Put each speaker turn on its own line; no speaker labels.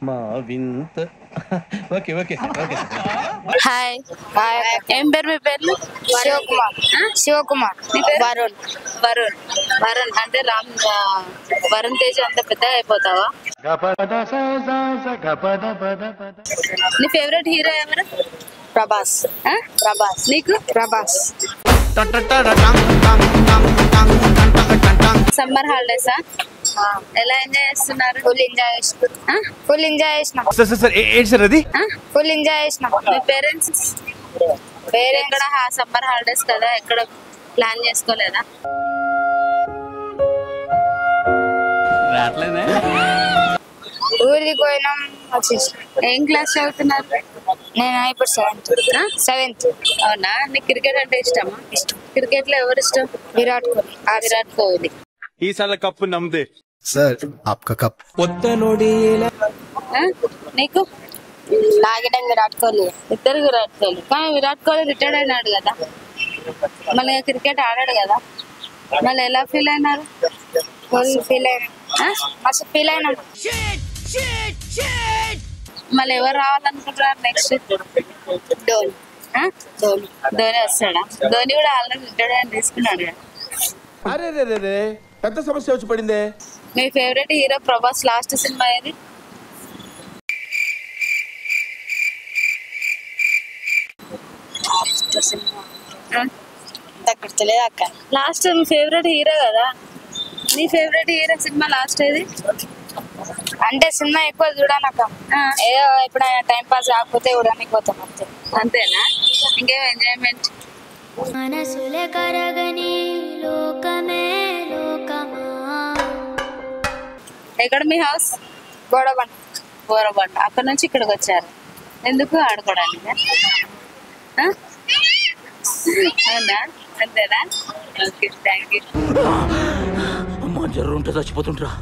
మా వింత okay okay okay
hi hi ఏం పేరు మీ పేర్లు?
శివకుమార్. శివకుమార్.
మీ పేరు?
వరుణ్.
వరుణ్. వరుణ్ అంటే వరుణ్ తేజ్ అంత పెద్దగా అయిపోతావా? నీ ఫేవరెట్ హీరో ఎవరు?
ప్రభాస్. ప్రభాస్.
నీకు?
ప్రభాస్.
సమ్మర్ హాలిడేసా? ఎలా ఎంజాయ్ చేస్తున్నారు?
ఫుల్ ఎంజాయ్ చేసినాం. ఫుల్ ఎంజాయ్ చేసినాం. ఫుల్ ఎంజాయ్ చేసినాం.
మీ పేరెంట్స్ ఎక్కడ సమ్మర్ హాలిడేస్ కదా ఎక్కడ ప్లాన్ చేసుకోలేదా?
ఊరికి పోయినాం వచ్చేసినాం.
ఏం క్లాస్ చదువుతున్నారు?
నేను ఇప్పుడు సెవెంత్.
అవునా? నీకు క్రికెట్ అంటే ఇష్టమా?
ఇష్టం.
క్రికెట్ లో ఎవరు ఇష్టం?
విరాట్ కోహ్లీ.
విరాట్ కోహ్లీ.
ఈ సాల కప్పు నమ్మదే
सर आपका कप
నీకు?
నాగడం విరాట్ కోహ్లీ.
ఇద్దరు విరాట్ కోహ్లీ. కానీ విరాట్ కోహ్లీ రిటైర్డ్ అయినాడు కదా, మళ్ళీ క్రికెట్ ఆడాడు కదా, మళ్ళీ ఎలా ఫీల్ అయినారు?
ఫీల్ అయినాం. మస్తు ఫీల్ అయినాం.
మళ్ళీ ఎవరు రావాలనుకుంటున్నారు నెక్స్ట్?
ధోని.
ధోని వస్తాడా? ధోని కూడా ఆల్రెడీ రిటైర్డ్ అని తీసుకున్నాడు కదా.
అరే రే రే రే పెద్ద సమస్య వచ్చి పడిందే.
మీ favourite hero Prabhas last cinema ఏది?
గుర్తులేదు అక్క.
లాస్ట్ మీ ఫేవరెట్ హీరో కదా, నీ ఫేవరెట్ హీరో సినిమా లాస్ట్ ఏది?
అంటే సినిమా ఎక్కువ చూడనక్క. ఏదో ఎప్పుడైనా టైం పాస్ కాకపోతే చూడడానికి పోతాం అంతే.
అంతేనా? ఇంకేం ఎంజాయ్మెంట్?
మనసులే కరగని లోకమే లోకమా.
ఎక్కడ మీ హౌస్?
గోడబండ.
బోరబండ. అక్కడ నుంచి ఇక్కడికి వచ్చారు ఎందుకు? ఆడుకోవడానికి? అవునా? అంతేనా? Okay, thank you.
అమ్మ జర్రు ఉంటే చచ్చిపోతుంటరా.